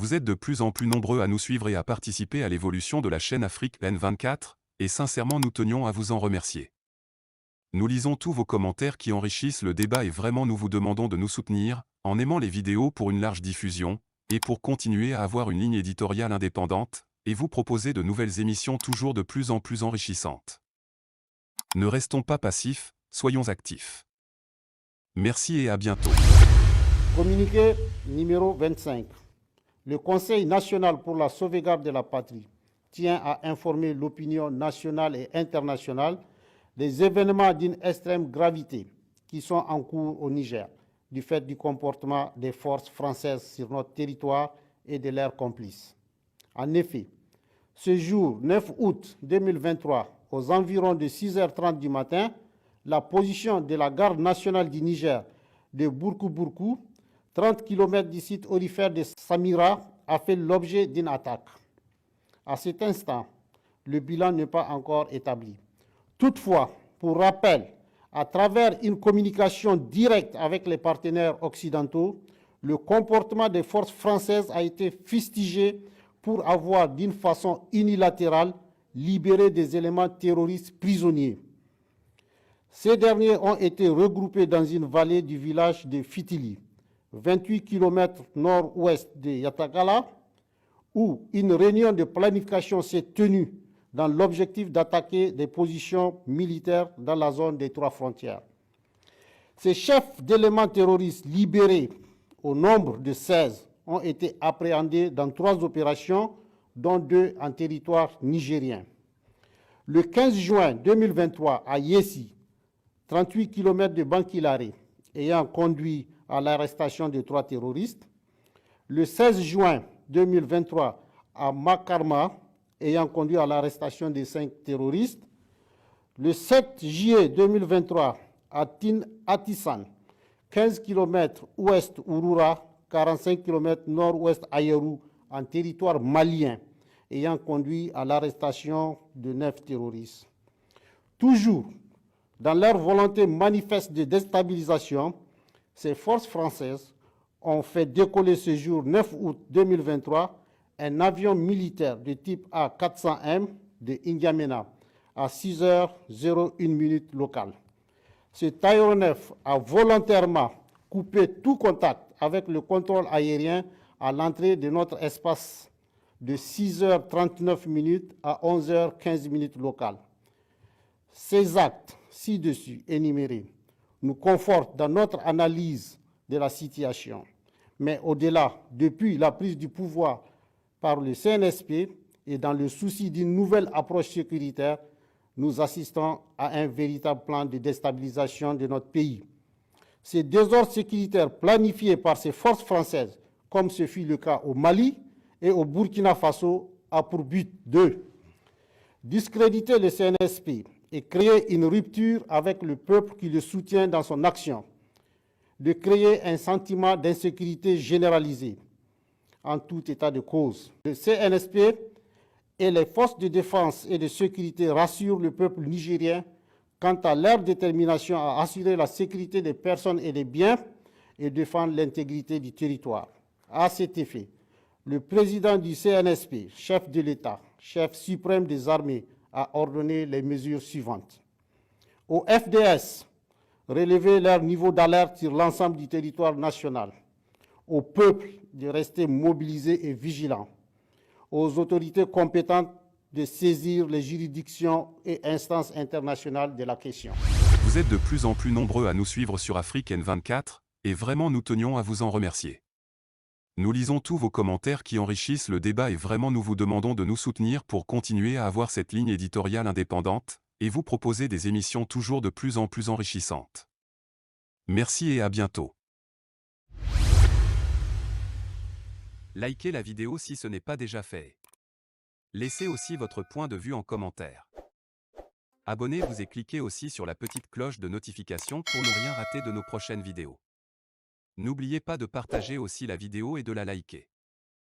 Vous êtes de plus en plus nombreux à nous suivre et à participer à l'évolution de la chaîne Afrique N24, et sincèrement nous tenions à vous en remercier. Nous lisons tous vos commentaires qui enrichissent le débat et vraiment nous vous demandons de nous soutenir, en aimant les vidéos pour une large diffusion, et pour continuer à avoir une ligne éditoriale indépendante, et vous proposer de nouvelles émissions toujours de plus en plus enrichissantes. Ne restons pas passifs, soyons actifs. Merci et à bientôt. Communiqué numéro 25. Le Conseil national pour la sauvegarde de la patrie tient à informer l'opinion nationale et internationale des événements d'une extrême gravité qui sont en cours au Niger, du fait du comportement des forces françaises sur notre territoire et de leurs complices. En effet, ce jour 9 août 2023, aux environs de 6h30 du matin, la position de la garde nationale du Niger de Bourkou-Bourkou, 30 km du site aurifère de Samira, a fait l'objet d'une attaque. À cet instant, le bilan n'est pas encore établi. Toutefois, pour rappel, à travers une communication directe avec les partenaires occidentaux, le comportement des forces françaises a été fustigé pour avoir, d'une façon unilatérale, libéré des éléments terroristes prisonniers. Ces derniers ont été regroupés dans une vallée du village de Fitili, 28 km nord-ouest de Yatakala, où une réunion de planification s'est tenue dans l'objectif d'attaquer des positions militaires dans la zone des 3 frontières. Ces chefs d'éléments terroristes libérés, au nombre de 16, ont été appréhendés dans 3 opérations, dont 2 en territoire nigérien. Le 15 juin 2023, à Yessi, 38 km de Bankilare, ayant conduit à l'arrestation de 3 terroristes. Le 16 juin 2023, à Makarma, ayant conduit à l'arrestation de 5 terroristes. Le 7 juillet 2023, à Atissan, 15 km ouest Ouroura, 45 km nord-ouest Ayerou, en territoire malien, ayant conduit à l'arrestation de 9 terroristes. Toujours dans leur volonté manifeste de déstabilisation, ces forces françaises ont fait décoller ce jour 9 août 2023 un avion militaire de type A400M de N'Djamena à 6h01 locale. Cet aéronef a volontairement coupé tout contact avec le contrôle aérien à l'entrée de notre espace de 6h39 à 11h15 locale. Ces actes ci-dessus énumérés nous confortent dans notre analyse de la situation. Mais au-delà, depuis la prise du pouvoir par le CNSP et dans le souci d'une nouvelle approche sécuritaire, nous assistons à un véritable plan de déstabilisation de notre pays. Ces désordres sécuritaires planifiés par ces forces françaises, comme ce fut le cas au Mali et au Burkina Faso, a pour but de discréditer le CNSP et créer une rupture avec le peuple qui le soutient dans son action, de créer un sentiment d'insécurité généralisée en tout état de cause. Le CNSP et les forces de défense et de sécurité rassurent le peuple nigérien quant à leur détermination à assurer la sécurité des personnes et des biens et défendre l'intégrité du territoire. À cet effet, le président du CNSP, chef de l'État, chef suprême des armées, a ordonné les mesures suivantes. Au FDS, relever leur niveau d'alerte sur l'ensemble du territoire national. Au peuple de rester mobilisé et vigilant. Aux autorités compétentes de saisir les juridictions et instances internationales de la question. Vous êtes de plus en plus nombreux à nous suivre sur Afrique N24, et vraiment nous tenions à vous en remercier. Nous lisons tous vos commentaires qui enrichissent le débat et vraiment nous vous demandons de nous soutenir pour continuer à avoir cette ligne éditoriale indépendante, et vous proposer des émissions toujours de plus en plus enrichissantes. Merci et à bientôt. Likez la vidéo si ce n'est pas déjà fait. Laissez aussi votre point de vue en commentaire. Abonnez-vous et cliquez aussi sur la petite cloche de notification pour ne rien rater de nos prochaines vidéos. N'oubliez pas de partager aussi la vidéo et de la liker.